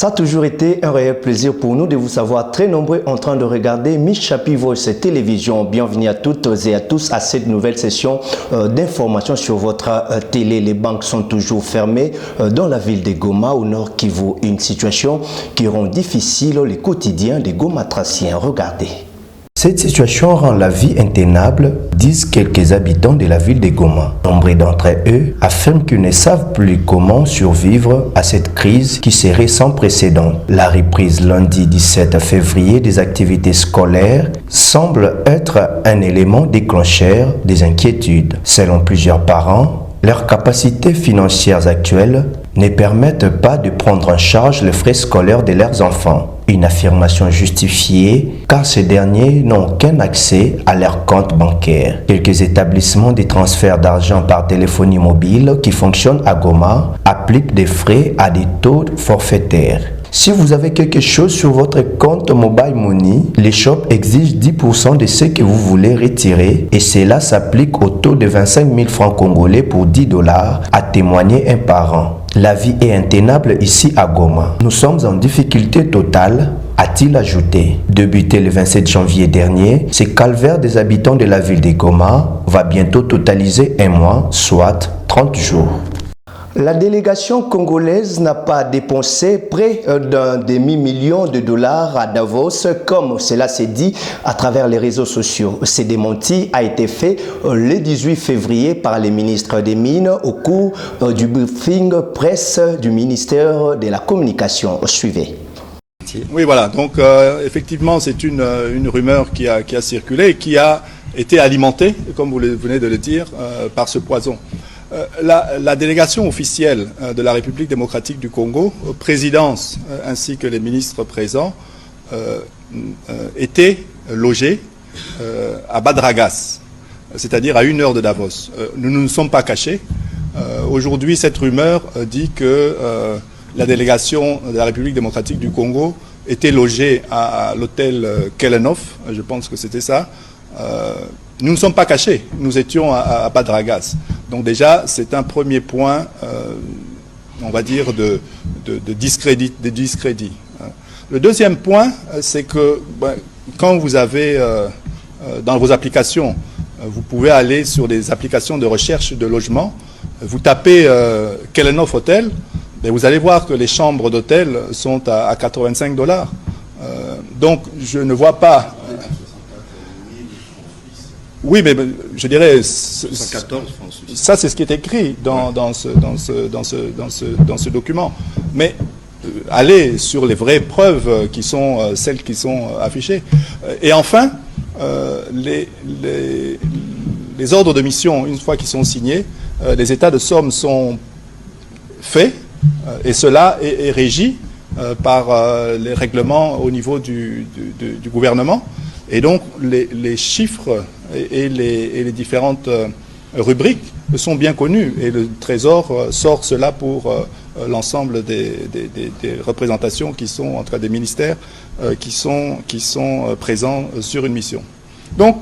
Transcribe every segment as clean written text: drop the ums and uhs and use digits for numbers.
Ça a toujours été un réel plaisir pour nous de vous savoir très nombreux en train de regarder Miss Chapi Voice Télévision. Bienvenue à toutes et à tous à cette nouvelle session d'information sur votre télé. Les banques sont toujours fermées dans la ville de Goma, au nord Kivu. Une situation qui rend difficile le quotidien des Gomatraciens. Regardez. Cette situation rend la vie intenable, disent quelques habitants de la ville de Goma. Nombre d'entre eux affirment qu'ils ne savent plus comment survivre à cette crise qui serait sans précédent. La reprise lundi 17 février des activités scolaires semble être un élément déclencheur des inquiétudes. Selon plusieurs parents, leurs capacités financières actuelles ne permettent pas de prendre en charge les frais scolaires de leurs enfants. Une affirmation justifiée car ces derniers n'ont aucun accès à leur compte bancaire. Quelques établissements de transfert d'argent par téléphonie mobile qui fonctionnent à Goma appliquent des frais à des taux forfaitaires. Si vous avez quelque chose sur votre compte Mobile Money, les shops exigent 10% de ce que vous voulez retirer et cela s'applique au taux de 25 000 francs congolais pour 10 $, a témoigné un parent. La vie est intenable ici à Goma. Nous sommes en difficulté totale, a-t-il ajouté. Débuté le 27 janvier dernier, ce calvaire des habitants de la ville de Goma va bientôt totaliser un mois, soit 30 jours. La délégation congolaise n'a pas dépensé près d'un demi-million de dollars à Davos, comme cela s'est dit à travers les réseaux sociaux. Ce démenti a été fait le 18 février par les ministres des Mines au cours du briefing presse du ministère de la Communication. Suivez. Oui, voilà. Donc, effectivement, c'est une rumeur qui a circulé et qui a été alimentée, comme vous venez de le dire, par ce poison. La délégation officielle de la République démocratique du Congo, présidence ainsi que les ministres présents, étaient logés à Badragas, c'est-à-dire à 1 heure de Davos. Nous ne nous sommes pas cachés. Aujourd'hui, cette rumeur dit que la délégation de la République démocratique du Congo était logée à l'hôtel Kelenov, je pense que c'était ça. Nous ne sommes pas cachés, nous étions à Badragas. Donc déjà, c'est un premier point, on va dire, de discrédit. Le deuxième point, c'est que quand vous avez dans vos applications, vous pouvez aller sur des applications de recherche de logement, vous tapez Kelenov Hotel, et vous allez voir que les chambres d'hôtel sont à 85 $. Donc je ne vois pas... Oui, mais je dirais... 114 francs suisses. Ça, c'est ce qui est écrit dans ce document. Mais allez sur les vraies preuves qui sont celles qui sont affichées. Et enfin, les ordres de mission, une fois qu'ils sont signés, les états de somme sont faits, et cela est régi par les règlements au niveau du gouvernement. Et donc, les chiffres et les différentes rubriques sont bien connues. Et le Trésor sort cela pour l'ensemble des représentations qui sont, en tout cas des ministères, qui sont présents sur une mission. Donc,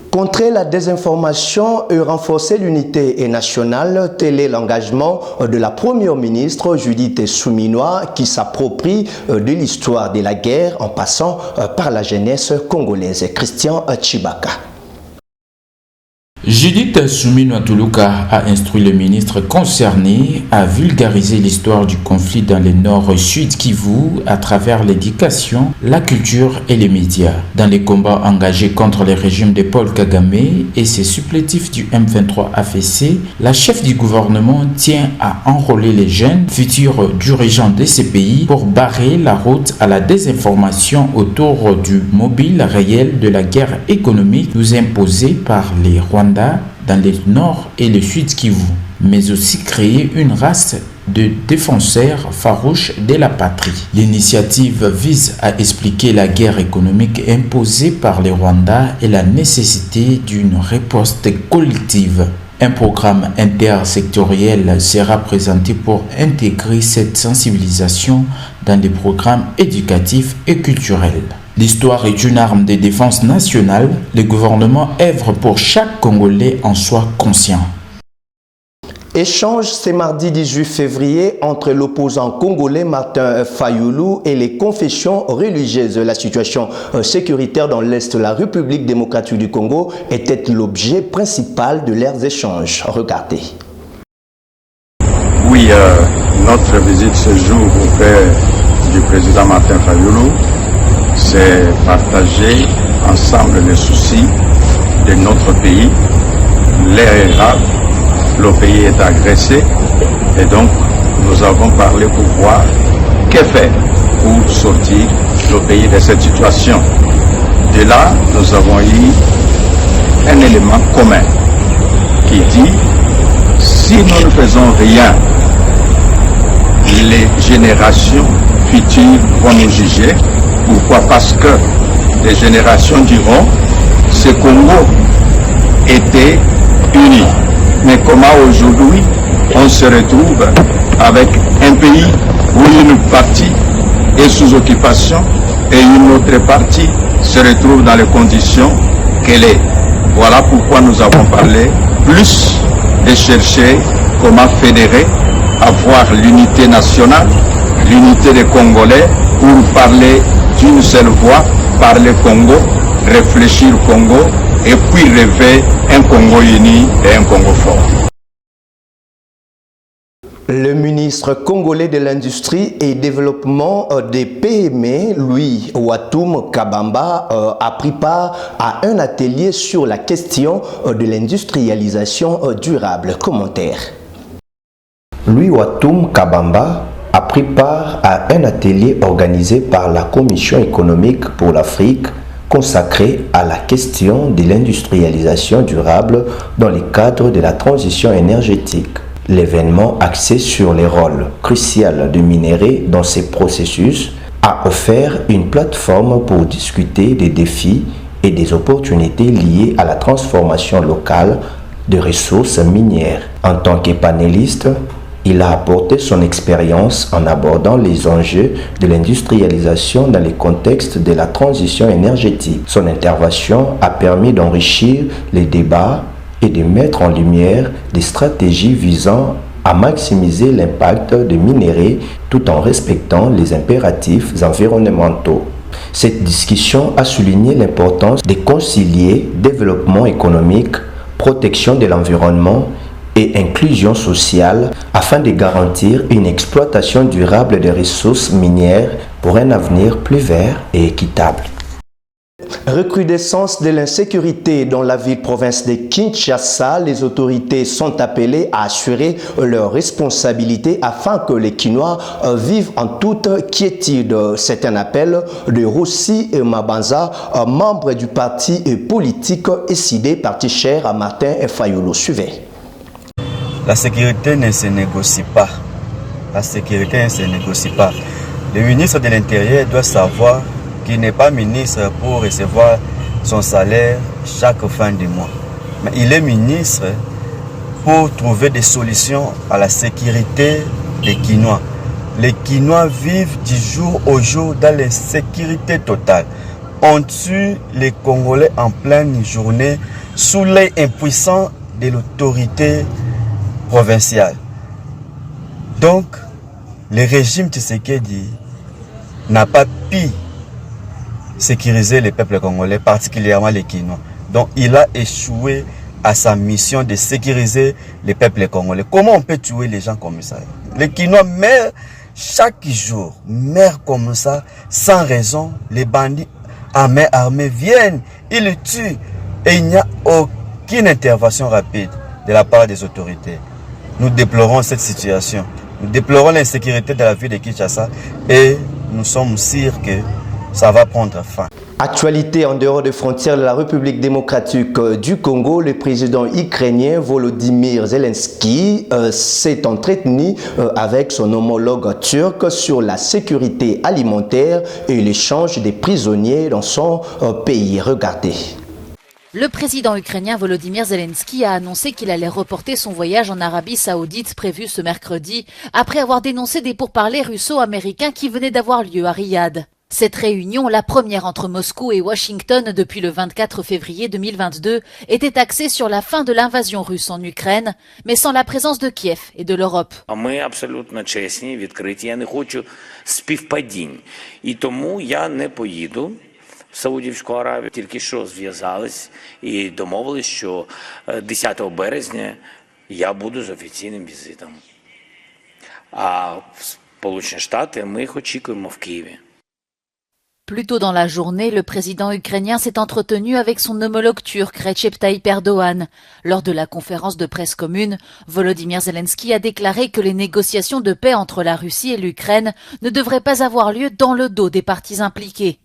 contrer la désinformation et renforcer l'unité nationale, tel est l'engagement de la première ministre Judith Suminwa qui s'approprie de l'histoire de la guerre en passant par la jeunesse congolaise. Christian Chibaka. Judith Suminwa Tuluka a instruit le ministre concerné à vulgariser l'histoire du conflit dans le nord-sud Kivu à travers l'éducation, la culture et les médias. Dans les combats engagés contre le régime de Paul Kagame et ses supplétifs du M23 AFC, la chef du gouvernement tient à enrôler les jeunes futurs dirigeants de ces pays pour barrer la route à la désinformation autour du mobile réel de la guerre économique nous imposée par les Rwandais dans le nord et le sud Kivu, mais aussi créer une race de défenseurs farouches de la patrie. L'initiative vise à expliquer la guerre économique imposée par les Rwandais et la nécessité d'une riposte collective. Un programme intersectoriel sera présenté pour intégrer cette sensibilisation dans des programmes éducatifs et culturels. L'histoire est une arme de défense nationale. Le gouvernement œuvre pour chaque Congolais en soit conscient. Échange ce mardi 18 février entre l'opposant congolais Martin Fayulu et les confessions religieuses. La situation sécuritaire dans l'Est de la République démocratique du Congo était l'objet principal de leurs échanges. Regardez. Oui, notre visite ce jour auprès du président Martin Fayulu, c'est partager ensemble les soucis de notre pays. L'air est grave, le pays est agressé et donc nous avons parlé pour voir que faire pour sortir le pays de cette situation. De là, nous avons eu un élément commun qui dit si nous ne faisons rien, les générations futures vont nous juger. Pourquoi? Parce que les générations diront ce Congo était uni. Mais comment aujourd'hui on se retrouve avec un pays où une partie est sous occupation et une autre partie se retrouve dans les conditions qu'elle est. Voilà pourquoi nous avons parlé plus de chercher comment fédérer, avoir l'unité nationale, l'unité des Congolais pour parler d'une seule voix, parler Congo, réfléchir Congo et puis rêver un Congo uni et un Congo fort. Le ministre congolais de l'Industrie et Développement des PME, Louis Watoum Kabamba, a pris part à un atelier sur la question de l'industrialisation durable. Commentaire. Louis Watoum Kabamba a pris part à un atelier organisé par la Commission économique pour l'Afrique consacré à la question de l'industrialisation durable dans le cadre de la transition énergétique. L'événement axé sur les rôles cruciaux du minerai dans ces processus a offert une plateforme pour discuter des défis et des opportunités liées à la transformation locale de ressources minières. En tant que panéliste, il a apporté son expérience en abordant les enjeux de l'industrialisation dans le contexte de la transition énergétique. Son intervention a permis d'enrichir les débats et de mettre en lumière des stratégies visant à maximiser l'impact des minerais tout en respectant les impératifs environnementaux. Cette discussion a souligné l'importance de concilier développement économique, protection de l'environnement et inclusion sociale afin de garantir une exploitation durable des ressources minières pour un avenir plus vert et équitable. Recrudescence de l'insécurité dans la ville-province de Kinshasa, les autorités sont appelées à assurer leurs responsabilités afin que les Kinois vivent en toute quiétude. C'est un appel de Rossi Mabanza, membre du parti politique SID, parti cher à Martin Fayulu. Suivez. La sécurité ne se négocie pas. La sécurité ne se négocie pas. Le ministre de l'Intérieur doit savoir qu'il n'est pas ministre pour recevoir son salaire chaque fin de mois. Mais il est ministre pour trouver des solutions à la sécurité des Kinois. Les Kinois vivent du jour au jour dans l'insécurité totale. On tue les Congolais en pleine journée sous l'œil impuissant de l'autorité provinciale. Donc, le régime Tshisekedi n'a pas pu sécuriser les peuples congolais, particulièrement les Kinois. Donc, il a échoué à sa mission de sécuriser les peuples congolais. Comment on peut tuer les gens comme ça? Les Kinois meurent chaque jour, meurent comme ça, sans raison. Les bandits armés viennent, ils le tuent. Et il n'y a aucune intervention rapide de la part des autorités. Nous déplorons cette situation. Nous déplorons l'insécurité de la ville de Kinshasa et nous sommes sûrs que ça va prendre fin. Actualité en dehors des frontières de la République démocratique du Congo, le président ukrainien Volodymyr Zelensky s'est entretenu avec son homologue turc sur la sécurité alimentaire et l'échange des prisonniers dans son pays. Regardez. Le président ukrainien Volodymyr Zelensky a annoncé qu'il allait reporter son voyage en Arabie Saoudite prévu ce mercredi, après avoir dénoncé des pourparlers russo-américains qui venaient d'avoir lieu à Riyad. Cette réunion, la première entre Moscou et Washington depuis le 24 février 2022, était axée sur la fin de l'invasion russe en Ukraine, mais sans la présence de Kiev et de l'Europe. Ми абсолютно чесні, відкриті. Я не хочу співпадінь. І тому я не поїду в Саудівську Аравію. Тільки що зв'язались і домовились, що 10 березня я буду з офіційним візитом. А в Сполучені Штати ми їх очікуємо в Києві. Plus tôt dans la journée, le président ukrainien s'est entretenu avec son homologue turc Recep Tayyip Erdoğan. Lors de la conférence de presse commune, Volodymyr Zelensky a déclaré que les négociations de paix entre la Russie et l'Ukraine ne devraient pas avoir lieu dans le dos des parties impliquées.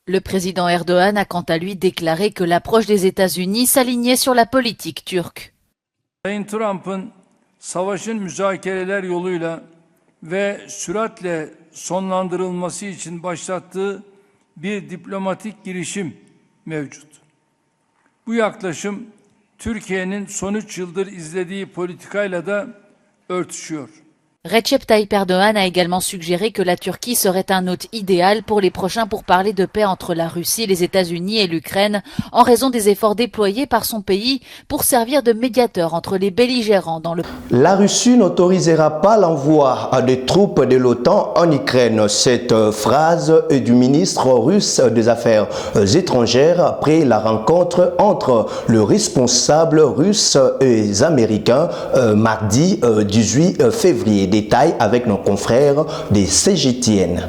Le président Erdoğan a quant à lui déclaré que l'approche des États-Unis s'alignait sur la politique turque. Sayın Trump'ın savaşın müzakereler yoluyla ve süratle sonlandırılması için başlattığı bir diplomatik girişim mevcut. Bu yaklaşım Türkiye'nin son 3 yıldır izlediği politikayla da örtüşüyor. Recep Tayyip Erdoğan a également suggéré que la Turquie serait un hôte idéal pour les prochains pourparlers de paix entre la Russie, les États-Unis et l'Ukraine, en raison des efforts déployés par son pays pour servir de médiateur entre les belligérants dans le... La Russie n'autorisera pas l'envoi des troupes de l'OTAN en Ukraine. Cette phrase est du ministre russe des Affaires étrangères après la rencontre entre le responsable russe et les Américains mardi 18 février. Détails avec nos confrères des CGTN.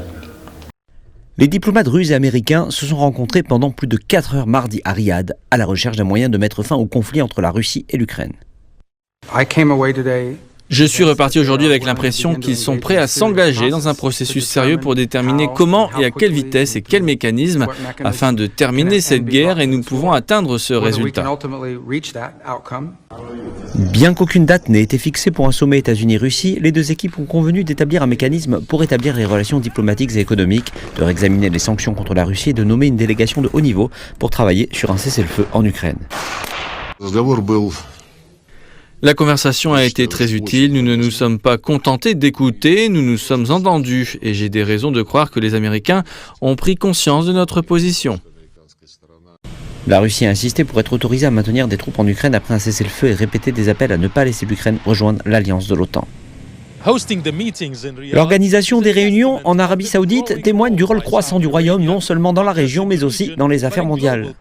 Les diplomates russes et américains se sont rencontrés pendant plus de 4 heures mardi à Riyad, à la recherche d'un moyen de mettre fin au conflit entre la Russie et l'Ukraine. Je suis reparti aujourd'hui avec l'impression qu'ils sont prêts à s'engager dans un processus sérieux pour déterminer comment et à quelle vitesse et quels mécanismes afin de terminer cette guerre, et nous pouvons atteindre ce résultat. Bien qu'aucune date n'ait été fixée pour un sommet États-Unis-Russie, les deux équipes ont convenu d'établir un mécanisme pour établir les relations diplomatiques et économiques, de réexaminer les sanctions contre la Russie et de nommer une délégation de haut niveau pour travailler sur un cessez-le-feu en Ukraine. La conversation a été très utile, nous ne nous sommes pas contentés d'écouter, nous nous sommes entendus, et j'ai des raisons de croire que les Américains ont pris conscience de notre position. La Russie a insisté pour être autorisée à maintenir des troupes en Ukraine après un cessez-le-feu et répété des appels à ne pas laisser l'Ukraine rejoindre l'alliance de l'OTAN. L'organisation des réunions en Arabie Saoudite témoigne du rôle croissant du Royaume, non seulement dans la région, mais aussi dans les affaires mondiales.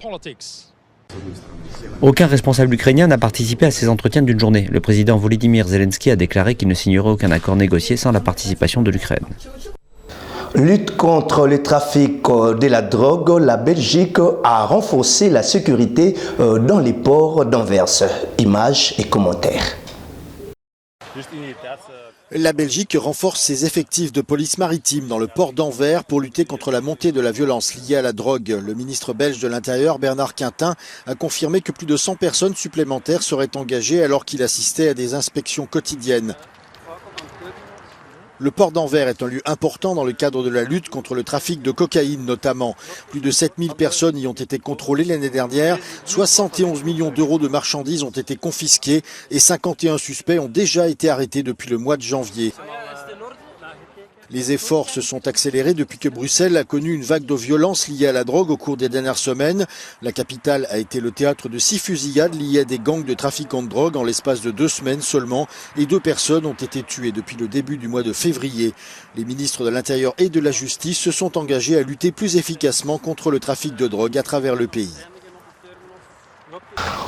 Aucun responsable ukrainien n'a participé à ces entretiens d'une journée. Le président Volodymyr Zelensky a déclaré qu'il ne signerait aucun accord négocié sans la participation de l'Ukraine. Lutte contre le trafic de la drogue, la Belgique a renforcé la sécurité dans les ports d'Anvers. Images et commentaires. La Belgique renforce ses effectifs de police maritime dans le port d'Anvers pour lutter contre la montée de la violence liée à la drogue. Le ministre belge de l'Intérieur, Bernard Quintin, a confirmé que plus de 100 personnes supplémentaires seraient engagées alors qu'il assistait à des inspections quotidiennes. Le port d'Anvers est un lieu important dans le cadre de la lutte contre le trafic de cocaïne notamment. Plus de 7000 personnes y ont été contrôlées l'année dernière, 71 millions d'euros de marchandises ont été confisquées et 51 suspects ont déjà été arrêtés depuis le mois de janvier. Les efforts se sont accélérés depuis que Bruxelles a connu une vague de violence liée à la drogue au cours des dernières semaines. La capitale a été le théâtre de 6 fusillades liées à des gangs de trafiquants de drogue en l'espace de 2 semaines seulement, et 2 personnes ont été tuées depuis le début du mois de février. Les ministres de l'Intérieur et de la Justice se sont engagés à lutter plus efficacement contre le trafic de drogue à travers le pays.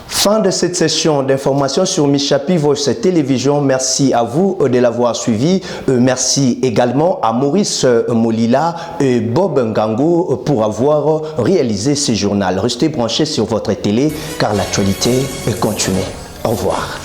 Fin de cette session d'information sur Michapi Voice Télévision. Merci à vous de l'avoir suivi. Merci également à Maurice Molila et Bob Ngango pour avoir réalisé ce journal. Restez branchés sur votre télé car l'actualité continue. Au revoir.